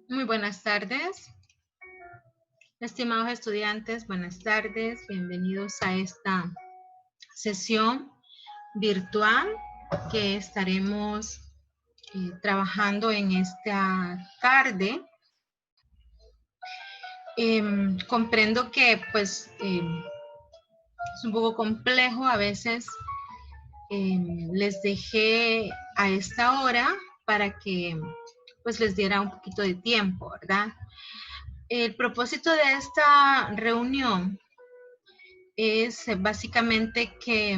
Muy buenas tardes, estimados estudiantes, buenas tardes, bienvenidos a esta sesión virtual que estaremos trabajando en esta tarde. Comprendo que pues es un poco complejo, a veces les dejé a esta hora para que pues les diera un poquito de tiempo, ¿verdad? El propósito de esta reunión es básicamente que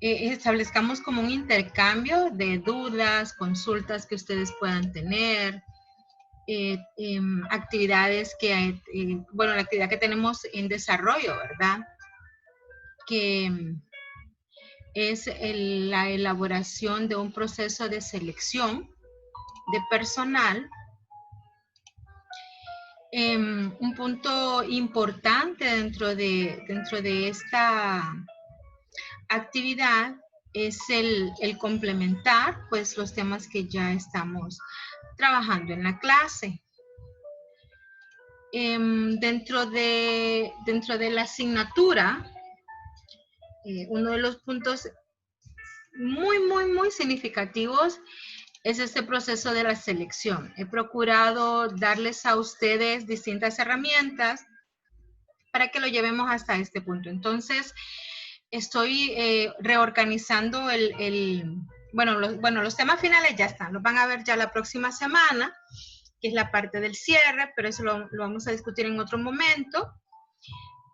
establezcamos como un intercambio de dudas, consultas que ustedes puedan tener, actividades que, bueno, la actividad que tenemos en desarrollo, ¿verdad? Que es la elaboración de un proceso de selección de personal. Un punto importante dentro de esta actividad es el complementar pues los temas que ya estamos trabajando en la clase. Dentro de la asignatura, uno de los puntos muy significativos es este proceso de la selección. He procurado darles a ustedes distintas herramientas para que lo llevemos hasta este punto. Entonces, estoy reorganizando los temas finales ya están, los van a ver ya la próxima semana, que es la parte del cierre, pero eso lo vamos a discutir en otro momento.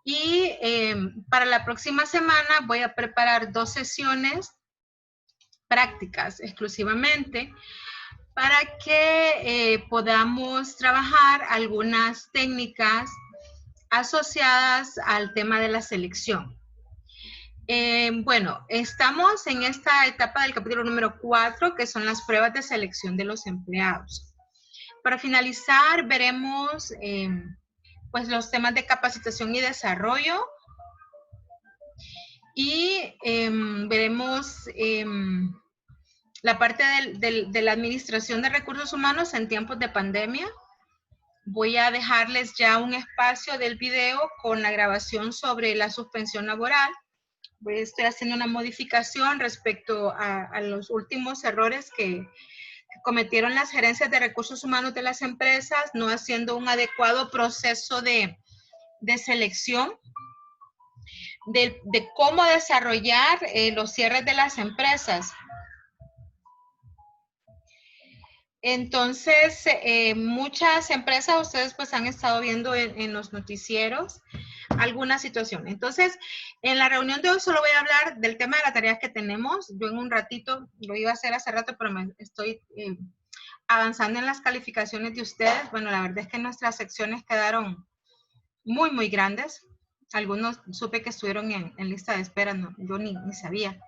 Y para la próxima semana voy a preparar 2 sesiones prácticas exclusivamente para que podamos trabajar algunas técnicas asociadas al tema de la selección. Bueno, estamos en esta etapa del capítulo número 4, que son las pruebas de selección de los empleados. Para finalizar, veremos pues los temas de capacitación y desarrollo y veremos la parte de la administración de recursos humanos en tiempos de pandemia. Voy a dejarles ya un espacio del video con la grabación sobre la suspensión laboral. Estoy haciendo una modificación respecto a los últimos errores que cometieron las gerencias de recursos humanos de las empresas, no haciendo un adecuado proceso de selección, de cómo desarrollar los cierres de las empresas. Entonces, muchas empresas, ustedes pues han estado viendo en los noticieros alguna situación. Entonces, en la reunión de hoy solo voy a hablar del tema de las tareas que tenemos. Yo en un ratito, lo iba a hacer hace rato, pero me estoy avanzando en las calificaciones de ustedes. Bueno, la verdad es que nuestras secciones quedaron muy grandes. Algunos supe que estuvieron en lista de espera, no, yo ni sabía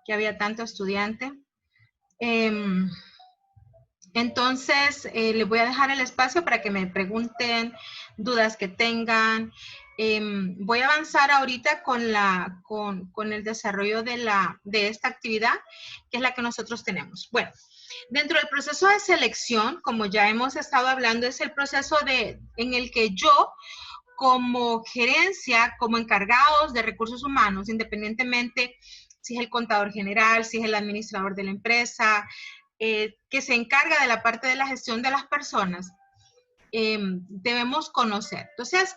que había tanto estudiante. Entonces, les voy a dejar el espacio para que me pregunten dudas que tengan. Voy a avanzar ahorita con el desarrollo de esta actividad, que es la que nosotros tenemos. Bueno, dentro del proceso de selección, como ya hemos estado hablando, es el proceso en el que yo, como gerencia, como encargados de recursos humanos, independientemente si es el contador general, si es el administrador de la empresa, que se encarga de la parte de la gestión de las personas, debemos conocer. Entonces,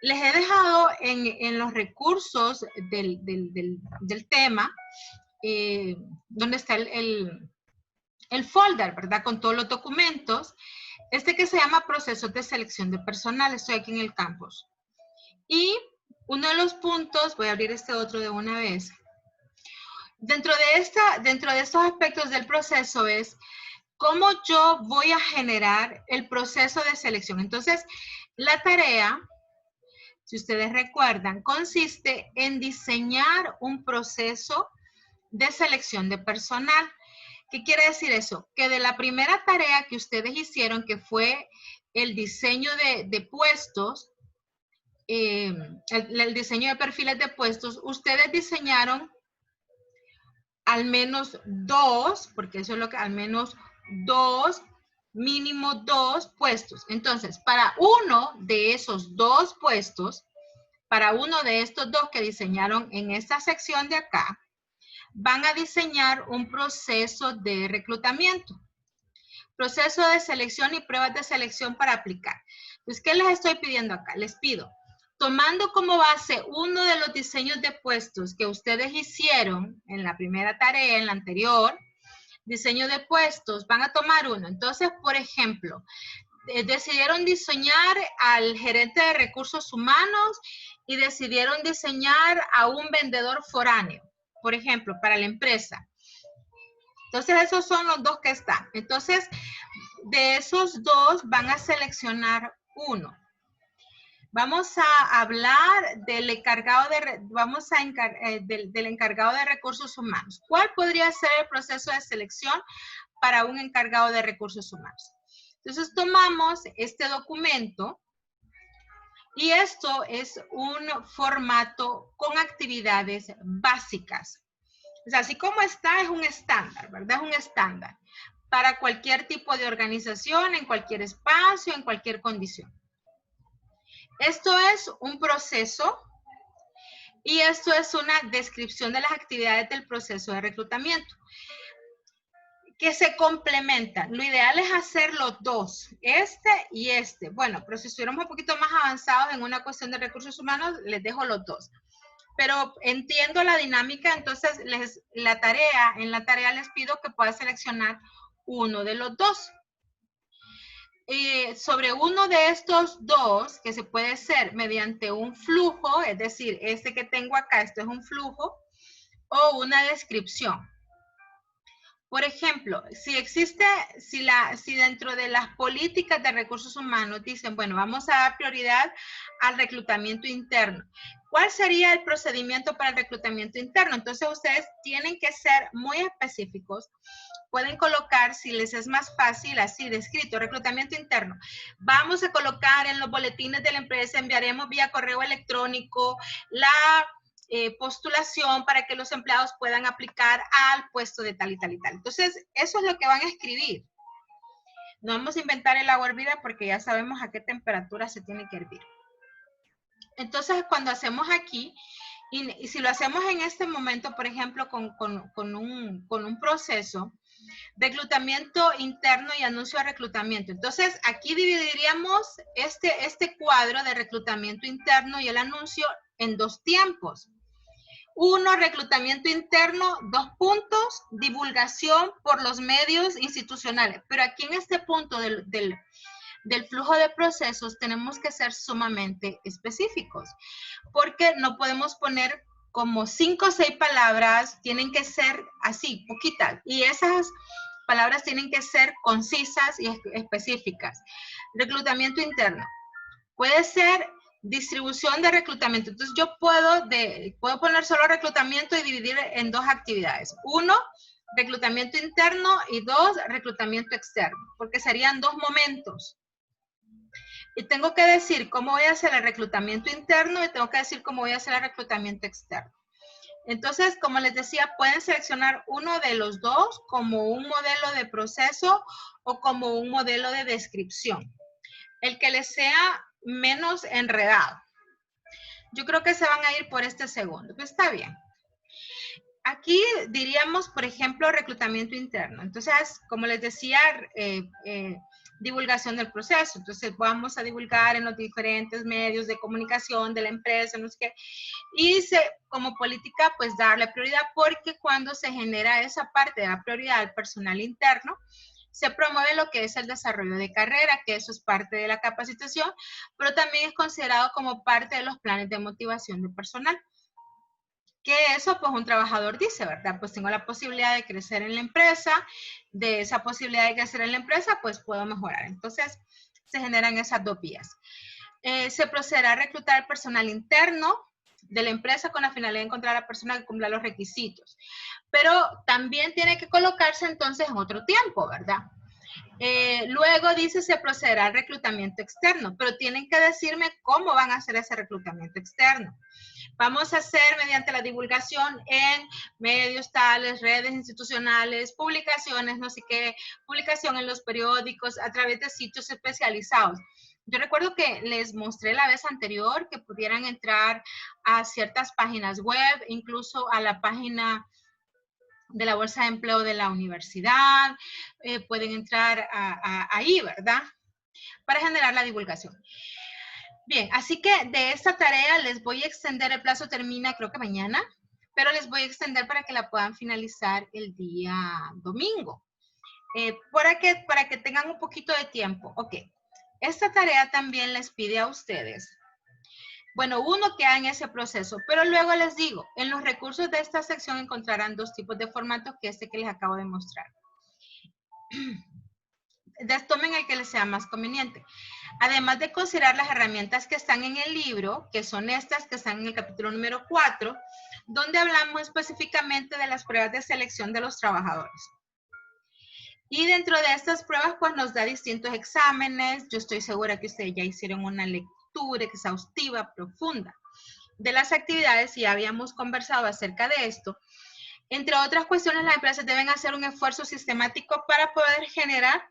les he dejado en los recursos del tema, donde está el folder, ¿verdad? Con todos los documentos, que se llama procesos de selección de personal. Estoy aquí en el campus. Y uno de los puntos, voy a abrir este otro de una vez. Dentro de estos aspectos del proceso es cómo yo voy a generar el proceso de selección. Entonces, la tarea, si ustedes recuerdan, consiste en diseñar un proceso de selección de personal. ¿Qué quiere decir eso? Que de la primera tarea que ustedes hicieron, que fue el diseño de puestos, el diseño de perfiles de puestos, ustedes diseñaron al menos 2, porque eso es lo que, al menos 2 mínimo 2 puestos. Entonces, para uno de esos 2 puestos, para uno de estos 2 que diseñaron en esta sección de acá, van a diseñar un proceso de reclutamiento. Proceso de selección y pruebas de selección para aplicar. Entonces, ¿qué les estoy pidiendo acá? Les pido, tomando como base uno de los diseños de puestos que ustedes hicieron en la primera tarea, en la anterior, diseño de puestos, van a tomar uno. Entonces, por ejemplo, decidieron diseñar al gerente de recursos humanos y decidieron diseñar a un vendedor foráneo, por ejemplo, para la empresa. Entonces, esos son los 2 que están. Entonces, de esos 2 van a seleccionar uno. Vamos a hablar del encargado del encargado de recursos humanos. ¿Cuál podría ser el proceso de selección para un encargado de recursos humanos? Entonces, tomamos este documento y esto es un formato con actividades básicas. O sea, así como está, es un estándar, ¿verdad? Es un estándar para cualquier tipo de organización, en cualquier espacio, en cualquier condición. Esto es un proceso y esto es una descripción de las actividades del proceso de reclutamiento que se complementan. Lo ideal es hacer los 2, este y este. Bueno, pero si estuviéramos un poquito más avanzados en una cuestión de recursos humanos, les dejo los 2. Pero entiendo la dinámica, entonces en la tarea les pido que puedan seleccionar uno de los 2. Sobre uno de estos 2, que se puede hacer mediante un flujo, es decir, este que tengo acá, esto es un flujo, o una descripción. Por ejemplo, si dentro de las políticas de recursos humanos dicen, bueno, vamos a dar prioridad al reclutamiento interno. ¿Cuál sería el procedimiento para el reclutamiento interno? Entonces, ustedes tienen que ser muy específicos. Pueden colocar, si les es más fácil, así descrito, reclutamiento interno. Vamos a colocar en los boletines de la empresa, enviaremos vía correo electrónico la postulación para que los empleados puedan aplicar al puesto de tal y tal y tal. Entonces, eso es lo que van a escribir. No vamos a inventar el agua hervida porque ya sabemos a qué temperatura se tiene que hervir. Entonces, cuando hacemos aquí, y si lo hacemos en este momento, por ejemplo, con un proceso, reclutamiento interno y anuncio de reclutamiento. Entonces, aquí dividiríamos este cuadro de reclutamiento interno y el anuncio en 2 tiempos. 1, reclutamiento interno, 2 puntos, divulgación por los medios institucionales. Pero aquí en este punto del flujo de procesos tenemos que ser sumamente específicos, porque no podemos poner como 5 o 6 palabras, tienen que ser así, poquitas, y esas palabras tienen que ser concisas y específicas. Reclutamiento interno. Puede ser distribución de reclutamiento. Entonces, yo puedo poner solo reclutamiento y dividir en 2 actividades. 1, reclutamiento interno y 2, reclutamiento externo, porque serían 2 momentos. Y tengo que decir cómo voy a hacer el reclutamiento interno y tengo que decir cómo voy a hacer el reclutamiento externo. Entonces, como les decía, pueden seleccionar uno de los 2 como un modelo de proceso o como un modelo de descripción. El que les sea menos enredado. Yo creo que se van a ir por este segundo. Pues está bien. Aquí diríamos, por ejemplo, reclutamiento interno. Entonces, como les decía, divulgación del proceso. Entonces, vamos a divulgar en los diferentes medios de comunicación de la empresa, no sé qué. Y como política, pues darle prioridad, porque cuando se genera esa parte de la prioridad al personal interno, se promueve lo que es el desarrollo de carrera, que eso es parte de la capacitación, pero también es considerado como parte de los planes de motivación de personal. Que eso, pues un trabajador dice, ¿verdad? Pues tengo la posibilidad de crecer en la empresa, de esa posibilidad de crecer en la empresa, pues puedo mejorar. Entonces, se generan esas 2 vías. Se procederá a reclutar personal interno de la empresa con la finalidad de encontrar a la persona que cumpla los requisitos. Pero también tiene que colocarse entonces en otro tiempo, ¿verdad? Luego dice se procederá al reclutamiento externo, pero tienen que decirme cómo van a hacer ese reclutamiento externo. Vamos a hacer mediante la divulgación en medios tales, redes institucionales, publicaciones, no sé qué, publicación en los periódicos, a través de sitios especializados. Yo recuerdo que les mostré la vez anterior que pudieran entrar a ciertas páginas web, incluso a la página de la Bolsa de Empleo de la universidad, pueden entrar ahí, ¿verdad? Para generar la divulgación. Bien, así que de esta tarea les voy a extender, el plazo termina creo que mañana, pero les voy a extender para que la puedan finalizar el día domingo. Para que tengan un poquito de tiempo. Ok, esta tarea también les pide a ustedes, bueno, uno que hagan ese proceso, pero luego les digo, en los recursos de esta sección encontrarán dos tipos de formatos que que les acabo de mostrar. Tomen el que les sea más conveniente. Además de considerar las herramientas que están en el libro, que son estas que están en el capítulo número 4, donde hablamos específicamente de las pruebas de selección de los trabajadores. Y dentro de estas pruebas, pues nos da distintos exámenes. Yo estoy segura que ustedes ya hicieron una lectura exhaustiva, profunda, de las actividades y ya habíamos conversado acerca de esto. Entre otras cuestiones, las empresas deben hacer un esfuerzo sistemático para poder generar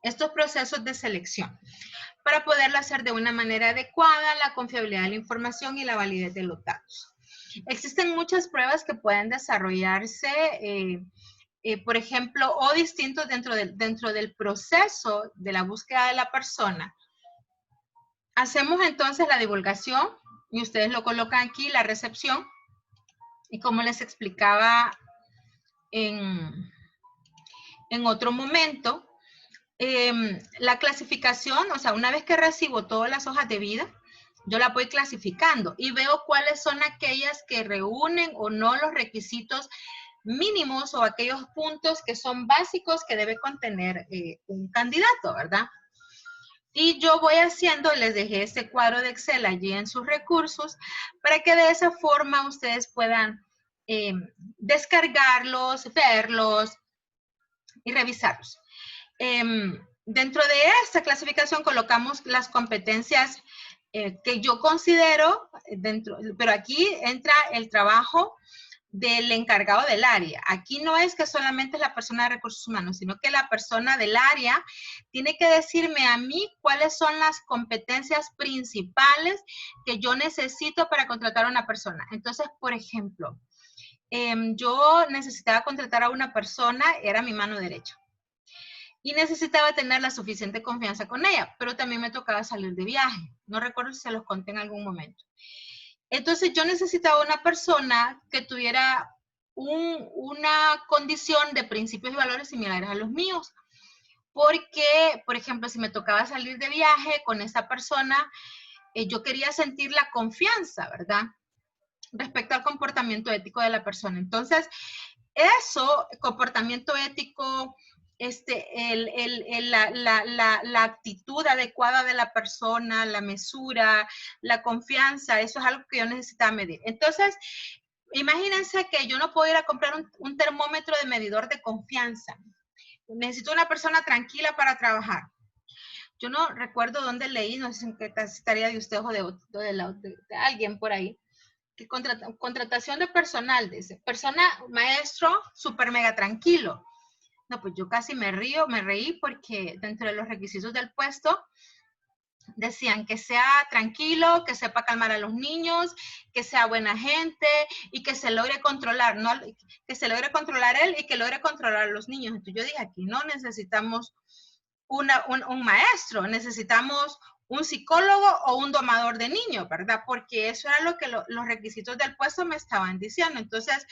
estos procesos de selección, para poderlo hacer de una manera adecuada, la confiabilidad de la información y la validez de los datos. Existen muchas pruebas que pueden desarrollarse, por ejemplo, o distintos dentro del proceso de la búsqueda de la persona. Hacemos entonces la divulgación y ustedes lo colocan aquí, la recepción, y como les explicaba en otro momento, la clasificación, o sea, una vez que recibo todas las hojas de vida, yo la voy clasificando y veo cuáles son aquellas que reúnen o no los requisitos mínimos o aquellos puntos que son básicos que debe contener un candidato, ¿verdad? Y yo voy haciendo, les dejé este cuadro de Excel allí en sus recursos para que de esa forma ustedes puedan descargarlos, verlos y revisarlos. Dentro de esta clasificación colocamos las competencias que yo considero, pero aquí entra el trabajo del encargado del área. Aquí no es que solamente es la persona de recursos humanos, sino que la persona del área tiene que decirme a mí cuáles son las competencias principales que yo necesito para contratar a una persona. Entonces, por ejemplo, yo necesitaba contratar a una persona, era mi mano derecha. Y necesitaba tener la suficiente confianza con ella, pero también me tocaba salir de viaje. No recuerdo si se los conté en algún momento. Entonces yo necesitaba una persona que tuviera una condición de principios y valores similares a los míos. Porque, por ejemplo, si me tocaba salir de viaje con esa persona, yo quería sentir la confianza, ¿verdad? Respecto al comportamiento ético de la persona. Entonces, eso, comportamiento ético, la actitud adecuada de la persona, la mesura, la confianza, eso es algo que yo necesitaba medir. Entonces, imagínense que yo no puedo ir a comprar un termómetro de medidor de confianza. Necesito una persona tranquila para trabajar. Yo no recuerdo dónde leí, no sé si estaría de usted o de alguien por ahí, que contratación de personal, dice, persona, maestro, súper mega tranquilo. No, pues yo casi me reí porque dentro de los requisitos del puesto decían que sea tranquilo, que sepa calmar a los niños, que sea buena gente y que se logre controlar, ¿no? Que se logre controlar él y que logre controlar a los niños. Entonces yo dije, aquí no necesitamos un maestro, necesitamos un psicólogo o un domador de niños, ¿verdad? Porque eso era lo que los requisitos del puesto me estaban diciendo. Entonces,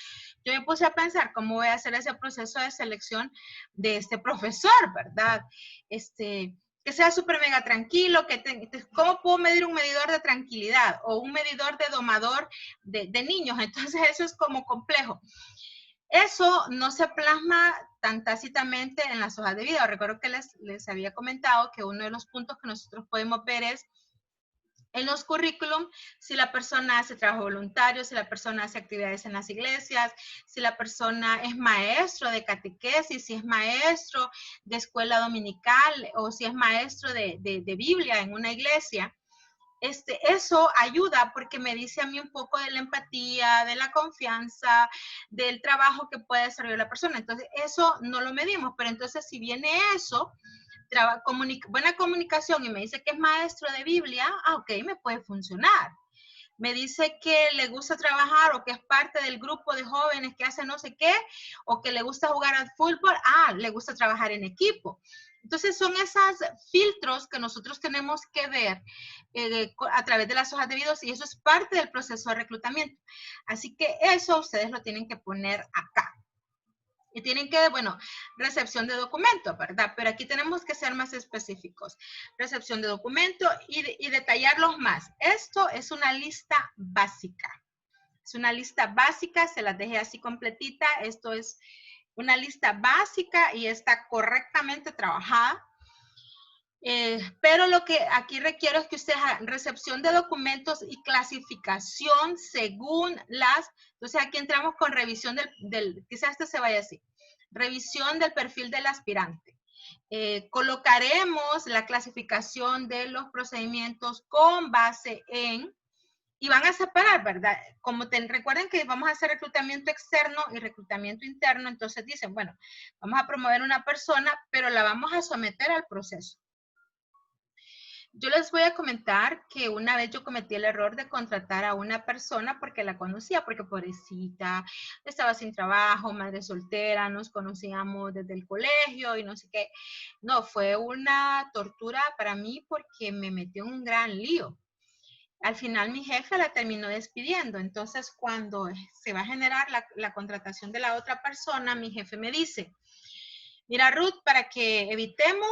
yo me puse a pensar cómo voy a hacer ese proceso de selección de este profesor, ¿verdad? Que sea súper mega tranquilo, ¿cómo puedo medir un medidor de tranquilidad o un medidor de domador de niños? Entonces, eso es como complejo. Eso no se plasma tan tácitamente en las hojas de vida. Recuerdo que les había comentado que uno de los puntos que nosotros podemos ver es En los currículum, si la persona hace trabajo voluntario, si la persona hace actividades en las iglesias, si la persona es maestro de catequesis, si es maestro de escuela dominical o si es maestro de Biblia en una iglesia, eso ayuda porque me dice a mí un poco de la empatía, de la confianza, del trabajo que puede desarrollar la persona. Entonces, eso no lo medimos, pero entonces si viene eso, buena comunicación y me dice que es maestro de Biblia, ok, me puede funcionar. Me dice que le gusta trabajar o que es parte del grupo de jóvenes que hace no sé qué, o que le gusta jugar al fútbol, le gusta trabajar en equipo. Entonces son esos filtros que nosotros tenemos que ver a través de las hojas de vida y eso es parte del proceso de reclutamiento. Así que eso ustedes lo tienen que poner acá. Y tienen que, bueno, recepción de documento, ¿verdad? Pero aquí tenemos que ser más específicos. Recepción de documento y detallarlos más. Esto es una lista básica. Es una lista básica, se las dejé así completita. Esto es una lista básica y está correctamente trabajada. Pero lo que aquí requiero es que ustedes hagan recepción de documentos y clasificación según las, entonces aquí entramos con revisión quizás este se vaya así, revisión del perfil del aspirante. Colocaremos la clasificación de los procedimientos con base en, y van a separar, ¿verdad? Como recuerden que vamos a hacer reclutamiento externo y reclutamiento interno, entonces dicen, bueno, vamos a promover una persona, pero la vamos a someter al proceso. Yo les voy a comentar que una vez yo cometí el error de contratar a una persona porque la conocía, porque pobrecita, estaba sin trabajo, madre soltera, nos conocíamos desde el colegio y no sé qué. No, fue una tortura para mí porque me metió en un gran lío. Al final mi jefe la terminó despidiendo, entonces cuando se va a generar la contratación de la otra persona, mi jefe me dice, mira, Ruth, para que evitemos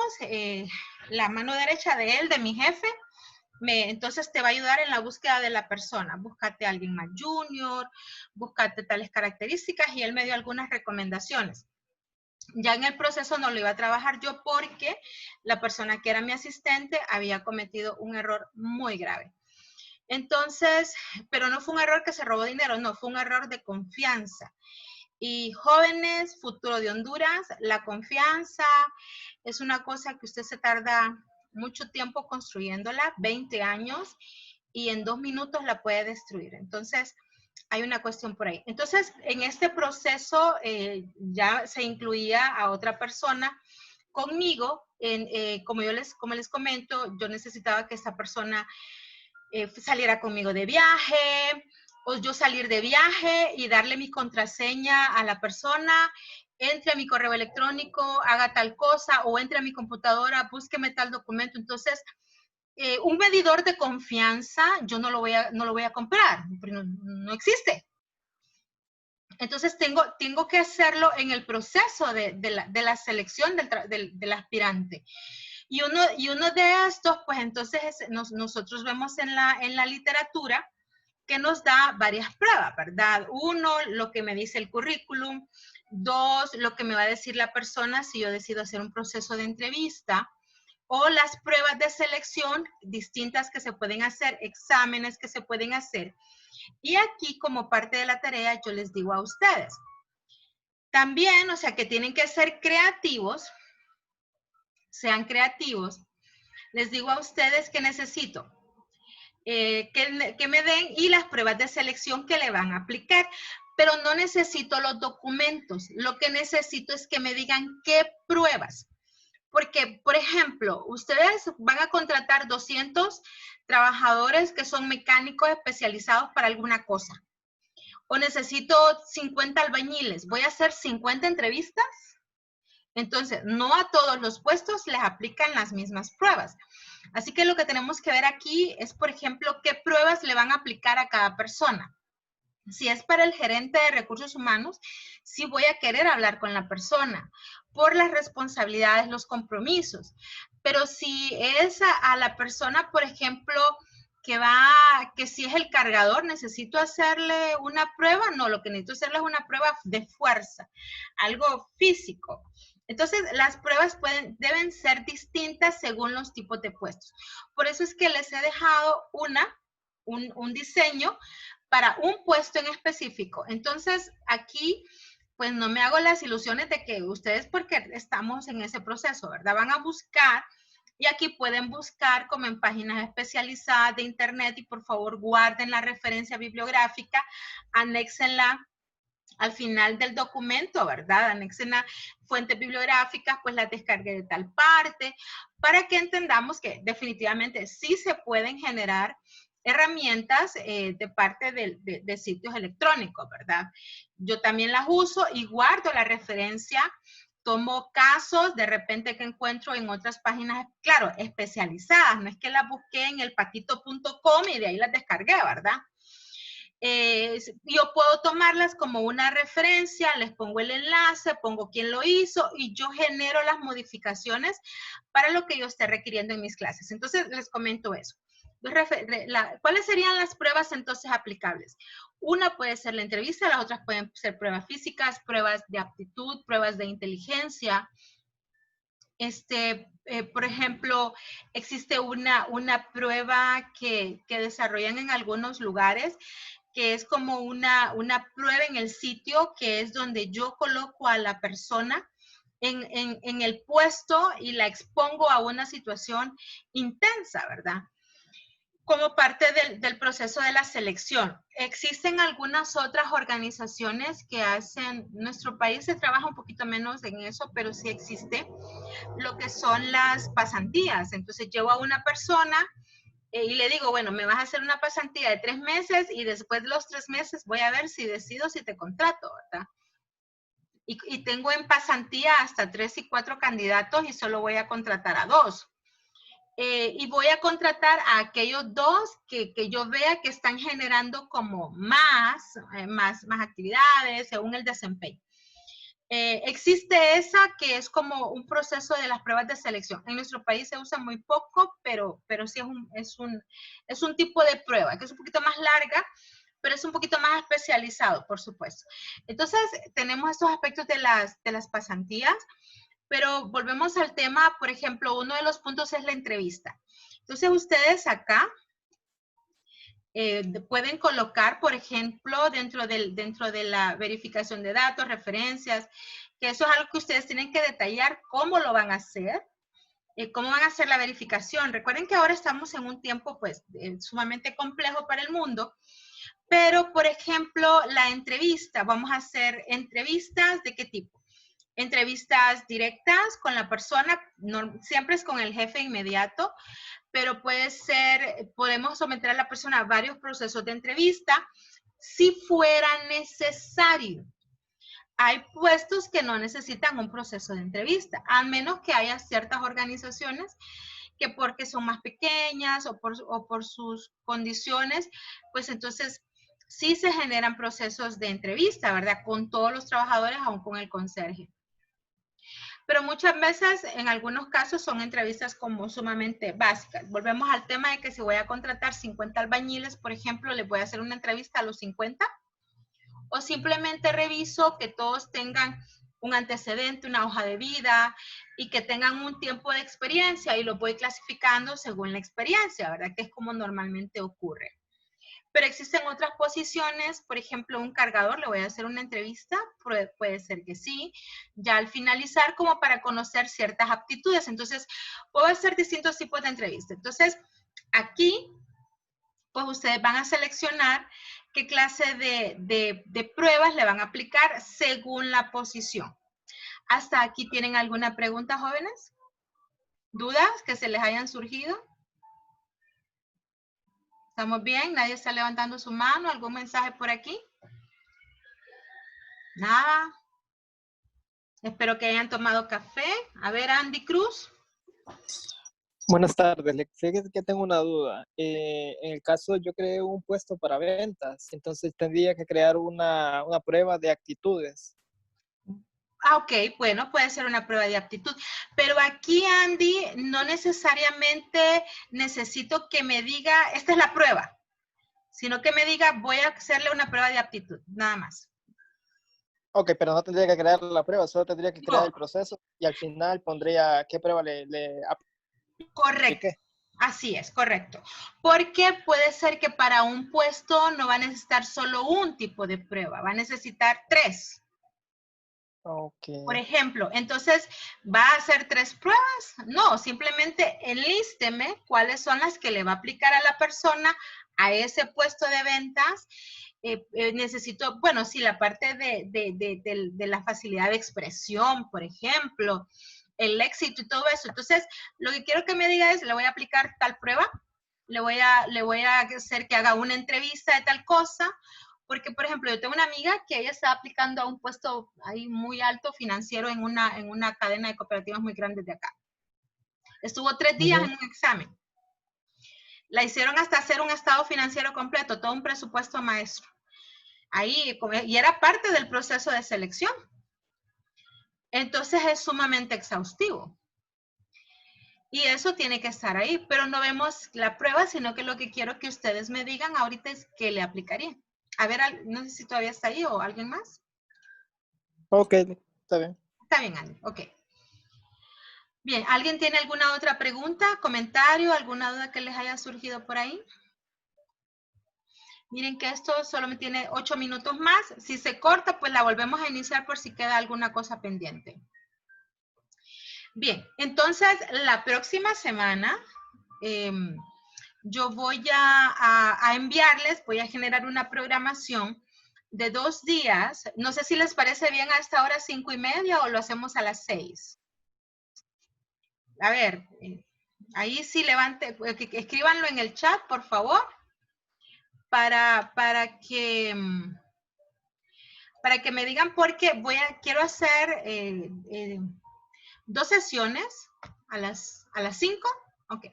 la mano derecha de él, de mi jefe, entonces te va a ayudar en la búsqueda de la persona. Búscate a alguien más junior, búscate tales características y él me dio algunas recomendaciones. Ya en el proceso no lo iba a trabajar yo porque la persona que era mi asistente había cometido un error muy grave. Entonces, pero no fue un error que se robó dinero, no, fue un error de confianza. Y jóvenes, futuro de Honduras, la confianza es una cosa que usted se tarda mucho tiempo construyéndola, 20 años, y en 2 minutos la puede destruir. Entonces, hay una cuestión por ahí. Entonces, en este proceso ya se incluía a otra persona conmigo. Como les comento, yo necesitaba que esta persona saliera conmigo de viaje, o yo salir de viaje y darle mi contraseña a la persona, entre a mi correo electrónico, haga tal cosa, o entre a mi computadora, búsqueme tal documento. Entonces, un medidor de confianza yo no lo voy a comprar, no existe. Entonces, tengo que hacerlo en el proceso de la selección del aspirante. Y uno de estos, pues entonces nosotros vemos en la literatura que nos da varias pruebas, ¿verdad? 1, lo que me dice el currículum. 2, lo que me va a decir la persona si yo decido hacer un proceso de entrevista. O las pruebas de selección distintas que se pueden hacer, exámenes que se pueden hacer. Y aquí, como parte de la tarea, yo les digo a ustedes, también, o sea, que tienen que ser creativos, sean creativos. Les digo a ustedes que necesito que me den y las pruebas de selección que le van a aplicar, pero no necesito los documentos. Lo que necesito es que me digan qué pruebas. Porque, por ejemplo, ustedes van a contratar 200 trabajadores que son mecánicos especializados para alguna cosa. O necesito 50 albañiles. ¿Voy a hacer 50 entrevistas? Entonces, no a todos los puestos les aplican las mismas pruebas. Así que lo que tenemos que ver aquí es, por ejemplo, qué pruebas le van a aplicar a cada persona. Si es para el gerente de recursos humanos, sí voy a querer hablar con la persona por las responsabilidades, los compromisos. Pero si es a la persona, por ejemplo, que si es el cargador, necesito hacerle una prueba, no, lo que necesito hacerle es una prueba de fuerza, algo físico. Entonces, las pruebas deben ser distintas según los tipos de puestos. Por eso es que les he dejado un diseño para un puesto en específico. Entonces, aquí, pues no me hago las ilusiones de que ustedes, porque estamos en ese proceso, ¿verdad? Van a buscar y aquí pueden buscar como en páginas especializadas de internet y por favor guarden la referencia bibliográfica, anéxenla al final del documento, ¿verdad? Anexen a fuentes bibliográficas, pues las descargué de tal parte, para que entendamos que definitivamente sí se pueden generar herramientas de parte de sitios electrónicos, ¿verdad? Yo también las uso y guardo la referencia, tomo casos de repente que encuentro en otras páginas, claro, especializadas, no es que las busqué en elpatito.com y de ahí las descargué, ¿verdad? Yo puedo tomarlas como una referencia, les pongo el enlace, pongo quién lo hizo y yo genero las modificaciones para lo que yo esté requiriendo en mis clases. Entonces, les comento eso. ¿Cuáles serían las pruebas entonces aplicables? Una puede ser la entrevista, las otras pueden ser pruebas físicas, pruebas de aptitud, pruebas de inteligencia. Por ejemplo, existe una prueba que desarrollan en algunos lugares que es como una prueba en el sitio, que es donde yo coloco a la persona en el puesto y la expongo a una situación intensa, ¿verdad? Como parte del proceso de la selección. Existen algunas otras organizaciones que hacen, nuestro país se trabaja un poquito menos en eso, pero sí existe lo que son las pasantías. Entonces llevo a una persona y le digo, bueno, me vas a hacer una pasantía de 3 meses y después de los 3 meses voy a ver si decido si te contrato, ¿verdad? Y tengo en pasantía hasta 3 y 4 candidatos y solo voy a contratar a 2. Y voy a contratar a aquellos 2 que yo vea que están generando como más actividades según el desempeño. Existe esa que es como un proceso de las pruebas de selección. En nuestro país se usa muy poco, pero sí es un tipo de prueba que es un poquito más larga, pero es un poquito más especializado, por supuesto. Entonces, tenemos estos aspectos de las pasantías, pero volvemos al tema, por ejemplo, uno de los puntos es la entrevista. Entonces, ustedes acá pueden colocar, por ejemplo, dentro de la verificación de datos, referencias, que eso es algo que ustedes tienen que detallar cómo lo van a hacer, cómo van a hacer la verificación. Recuerden que ahora estamos en un tiempo pues sumamente complejo para el mundo, pero por ejemplo, la entrevista, vamos a hacer entrevistas ¿de qué tipo? Entrevistas directas con la persona, no, siempre es con el jefe inmediato, pero puede ser, podemos someter a la persona a varios procesos de entrevista si fuera necesario. Hay puestos que no necesitan un proceso de entrevista, a menos que haya ciertas organizaciones que porque son más pequeñas o por sus condiciones, pues entonces sí se generan procesos de entrevista, ¿verdad? Con todos los trabajadores, aún con el conserje. Pero muchas veces, en algunos casos, son entrevistas como sumamente básicas. Volvemos al tema de que si voy a contratar 50 albañiles, por ejemplo, les voy a hacer una entrevista a los 50, o simplemente reviso que todos tengan un antecedente, una hoja de vida y que tengan un tiempo de experiencia y lo voy clasificando según la experiencia, ¿verdad? Que es como normalmente ocurre. Pero existen otras posiciones, por ejemplo, un cargador, le voy a hacer una entrevista, puede ser que sí, ya al finalizar como para conocer ciertas aptitudes. Entonces, puedo hacer distintos tipos de entrevistas. Entonces, aquí, pues ustedes van a seleccionar qué clase de pruebas le van a aplicar según la posición. ¿Hasta aquí tienen alguna pregunta, jóvenes? ¿Dudas que se les hayan surgido? ¿Estamos bien? ¿Nadie está levantando su mano? ¿Algún mensaje por aquí? Nada. Espero que hayan tomado café. A ver, Andy Cruz. Buenas tardes, fíjese que tengo una duda. En el caso yo creé un puesto para ventas, entonces tendría que crear una prueba de actitudes. Ok, bueno, puede ser una prueba de aptitud. Pero aquí, Andy, no necesariamente necesito que me diga, esta es la prueba, sino que me diga, voy a hacerle una prueba de aptitud, nada más. Ok, pero no tendría que crear la prueba, solo tendría que crear No, el proceso y al final pondría qué prueba le correcto. apliqué. Así es, correcto. Porque puede ser que para un puesto no va a necesitar solo un tipo de prueba, va a necesitar 3. Ok. Por ejemplo, entonces, ¿va a hacer 3 pruebas? No, simplemente enlísteme cuáles son las que le va a aplicar a la persona a ese puesto de ventas. Necesito, bueno, sí, la parte de la facilidad de expresión, por ejemplo, el éxito y todo eso. Entonces, lo que quiero que me diga es, le voy a aplicar tal prueba, le voy a hacer que haga una entrevista de tal cosa, porque, por ejemplo, yo tengo una amiga que ella está aplicando a un puesto ahí muy alto financiero en una cadena de cooperativas muy grandes de acá. Estuvo 3 días Ujú. en un examen. La hicieron hasta hacer un estado financiero completo, todo un presupuesto maestro. Ahí, y era parte del proceso de selección. Entonces es sumamente exhaustivo. Y eso tiene que estar ahí, pero no vemos la prueba, sino que lo que quiero que ustedes me digan ahorita es qué le aplicaría. A ver, no sé si todavía está ahí o alguien más. Ok, está bien. Está bien, Andy. Ok. Bien, ¿alguien tiene alguna otra pregunta, comentario, alguna duda que les haya surgido por ahí? Miren que esto solo me tiene 8 minutos más. Si se corta, pues la volvemos a iniciar por si queda alguna cosa pendiente. Bien, entonces la próxima semana yo voy a enviarles, voy a generar una programación de 2 días. No sé si les parece bien a esta hora 5:30 o lo hacemos a las 6. A ver, ahí sí levante, escríbanlo en el chat, por favor, para que me digan, porque quiero hacer 2 sesiones a las 5. Ok.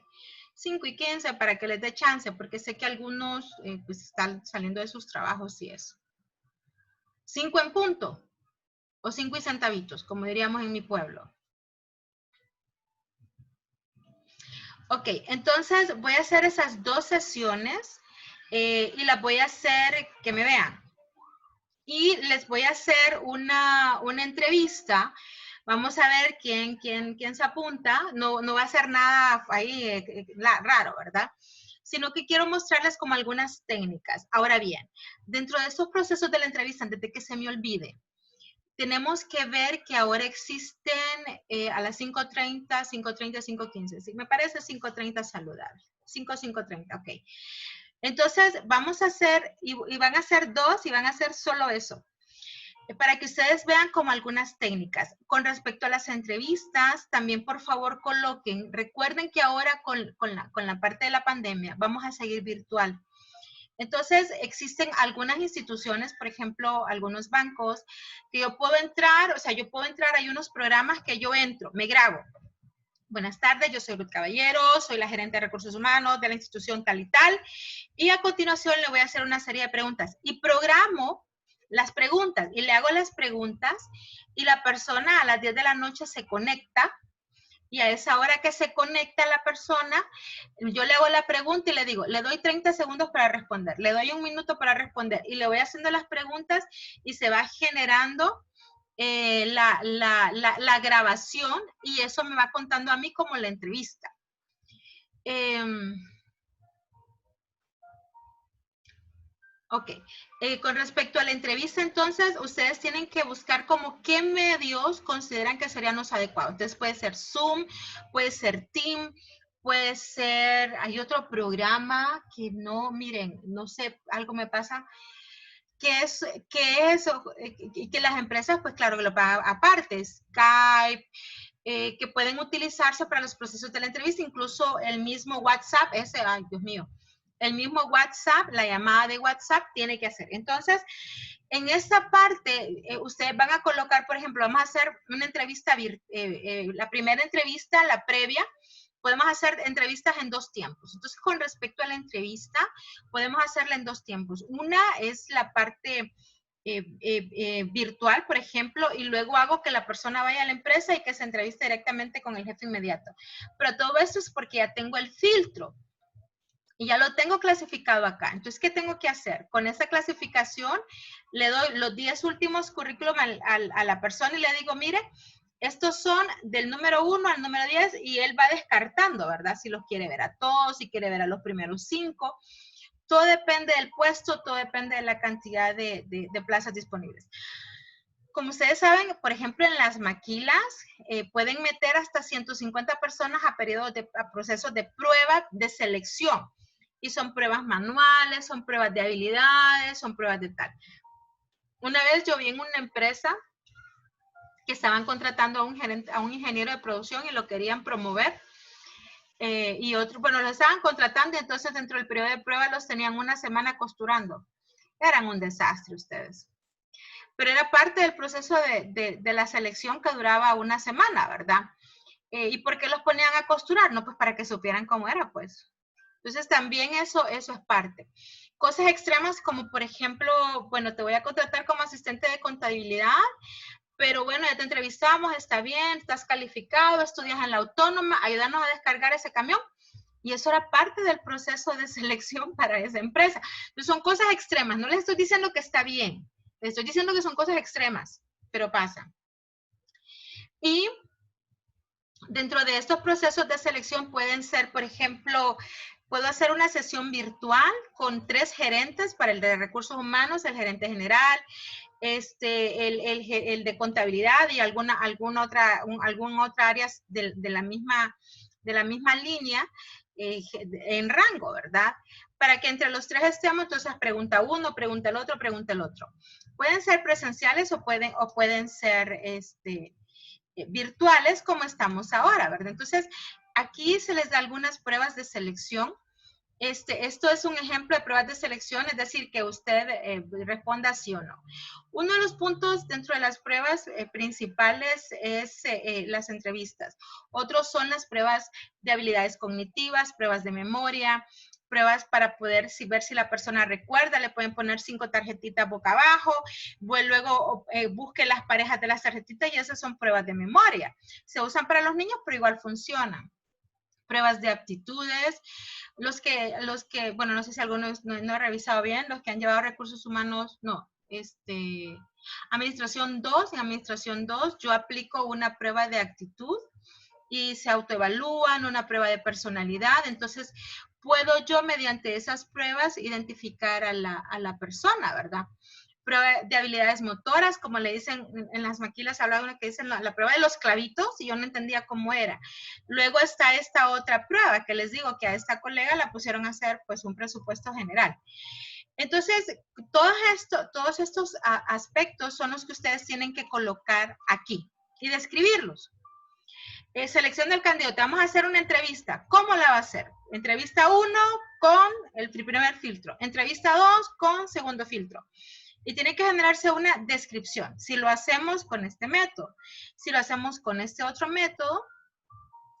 5:15 para que les dé chance, porque sé que algunos pues están saliendo de sus trabajos y eso. 5 en punto, o 5 y centavitos, como diríamos en mi pueblo. Ok, entonces voy a hacer esas 2 sesiones y las voy a hacer que me vean. Y les voy a hacer una entrevista. Vamos a ver quién se apunta. No va a ser nada ahí raro, ¿verdad? Sino que quiero mostrarles como algunas técnicas. Ahora bien, dentro de estos procesos de la entrevista, antes de que se me olvide, tenemos que ver que ahora existen a las 5:30, 5:30, 5:15. Sí, me parece 5:30 saludable. 5:30, ok. Entonces, vamos a hacer, y van a hacer 2 y van a hacer solo eso, para que ustedes vean como algunas técnicas. Con respecto a las entrevistas, también por favor coloquen, recuerden que ahora con la parte de la pandemia vamos a seguir virtual. Entonces, existen algunas instituciones, por ejemplo, algunos bancos, que yo puedo entrar, o sea, yo puedo entrar, hay unos programas que yo entro, me grabo. Buenas tardes, yo soy Ruth Caballero, soy la gerente de recursos humanos de la institución tal y tal, y a continuación le voy a hacer una serie de preguntas y programo las preguntas y le hago las preguntas y la persona a las 10 de la noche se conecta y a esa hora que se conecta la persona, yo le hago la pregunta y le digo, le doy 30 segundos para responder, le doy 1 minuto para responder y le voy haciendo las preguntas y se va generando la grabación y eso me va contando a mí como la entrevista. Ok, con respecto a la entrevista, entonces, ustedes tienen que buscar como qué medios consideran que serían los adecuados. Entonces, puede ser Zoom, puede ser Team, puede ser, hay otro programa que no, miren, no sé, algo me pasa, que las empresas, pues claro, que lo pagan aparte, Skype, que pueden utilizarse para los procesos de la entrevista, incluso el mismo WhatsApp, ay, Dios mío, el mismo WhatsApp, la llamada de WhatsApp tiene que hacer. Entonces, en esta parte, ustedes van a colocar, por ejemplo, vamos a hacer una entrevista, la primera entrevista, la previa, podemos hacer entrevistas en 2 tiempos. Entonces, con respecto a la entrevista, podemos hacerla en 2 tiempos. Una es la parte virtual, por ejemplo, y luego hago que la persona vaya a la empresa y que se entreviste directamente con el jefe inmediato. Pero todo eso es porque ya tengo el filtro. Y ya lo tengo clasificado acá. Entonces, ¿qué tengo que hacer? Con esa clasificación, le doy los 10 últimos currículum a la persona y le digo, mire, estos son del número 1 al número 10 y él va descartando, ¿verdad? Si los quiere ver a todos, si quiere ver a los primeros 5. Todo depende del puesto, todo depende de la cantidad de plazas disponibles. Como ustedes saben, por ejemplo, en las maquilas pueden meter hasta 150 personas a procesos de prueba de selección. Y son pruebas manuales, son pruebas de habilidades, son pruebas de tal. Una vez yo vi en una empresa que estaban contratando a un ingeniero de producción y lo querían promover. Y otro, bueno, lo estaban contratando y entonces dentro del periodo de prueba los tenían una semana costurando. Eran un desastre ustedes. Pero era parte del proceso de la selección que duraba una semana, ¿verdad? ¿Y por qué los ponían a costurar? No, pues para que supieran cómo era, pues. Entonces también eso es parte. Cosas extremas como, por ejemplo, bueno, te voy a contratar como asistente de contabilidad, pero bueno, ya te entrevistamos, está bien, estás calificado, estudias en la autónoma, ayúdanos a descargar ese camión. Y eso era parte del proceso de selección para esa empresa. Entonces son cosas extremas, no les estoy diciendo que está bien, les estoy diciendo que son cosas extremas, pero pasan. Y dentro de estos procesos de selección pueden ser, por ejemplo, puedo hacer una sesión virtual con 3 gerentes para el de recursos humanos, el gerente general, el de contabilidad y algún otra área de la misma línea en rango, ¿verdad? Para que entre los 3 estemos, entonces pregunta uno, pregunta el otro, pregunta el otro. Pueden ser presenciales o pueden ser virtuales como estamos ahora, ¿verdad? Entonces, aquí se les da algunas pruebas de selección. Esto es un ejemplo de pruebas de selección, es decir, que usted responda sí o no. Uno de los puntos dentro de las pruebas principales es las entrevistas. Otros son las pruebas de habilidades cognitivas, pruebas de memoria, pruebas para poder ver si la persona recuerda, le pueden poner 5 tarjetitas boca abajo, luego busque las parejas de las tarjetitas y esas son pruebas de memoria. Se usan para los niños, pero igual funcionan. Pruebas de aptitudes, los que, bueno, no sé si algunos no he revisado bien, los que han llevado recursos humanos, no, administración 2, en administración 2 yo aplico una prueba de actitud y se autoevalúan, una prueba de personalidad, entonces puedo yo mediante esas pruebas identificar a la persona, ¿verdad? Prueba de habilidades motoras, como le dicen en las maquilas, habla de una que dicen la prueba de los clavitos y yo no entendía cómo era. Luego está esta otra prueba que les digo que a esta colega la pusieron a hacer pues un presupuesto general. Entonces, todos estos aspectos son los que ustedes tienen que colocar aquí y describirlos. Selección del candidato. Vamos a hacer una entrevista. ¿Cómo la va a hacer? Entrevista 1 con el primer filtro. Entrevista 2 con segundo filtro. Y tiene que generarse una descripción. Si lo hacemos con este método, si lo hacemos con este otro método,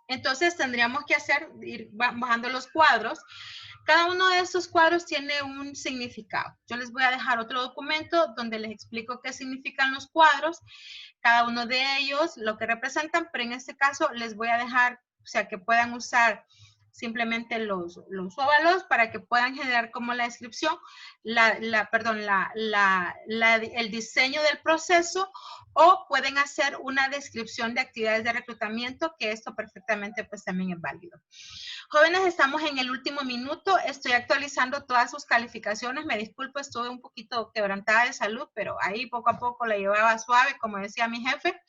entonces tendríamos que ir bajando los cuadros. Cada uno de estos cuadros tiene un significado. Yo les voy a dejar otro documento donde les explico qué significan los cuadros, cada uno de ellos, lo que representan, pero en este caso les voy a dejar, o sea, que puedan usar simplemente los óvalos para que puedan generar como la descripción, el diseño del proceso, o pueden hacer una descripción de actividades de reclutamiento, que esto perfectamente pues también es válido. Jóvenes, estamos en el último minuto, estoy actualizando todas sus calificaciones, me disculpo, estuve un poquito quebrantada de salud, pero ahí poco a poco la llevaba suave, como decía mi jefe.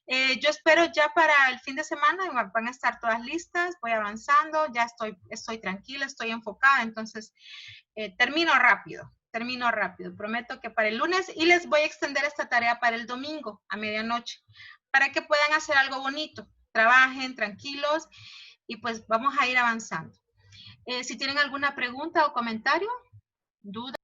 Yo espero ya para el fin de semana, van a estar todas listas, voy avanzando, ya estoy tranquila, estoy enfocada, entonces termino rápido, prometo que para el lunes, y les voy a extender esta tarea para el domingo a medianoche, para que puedan hacer algo bonito, trabajen tranquilos, y pues vamos a ir avanzando. Si tienen alguna pregunta o comentario, duda.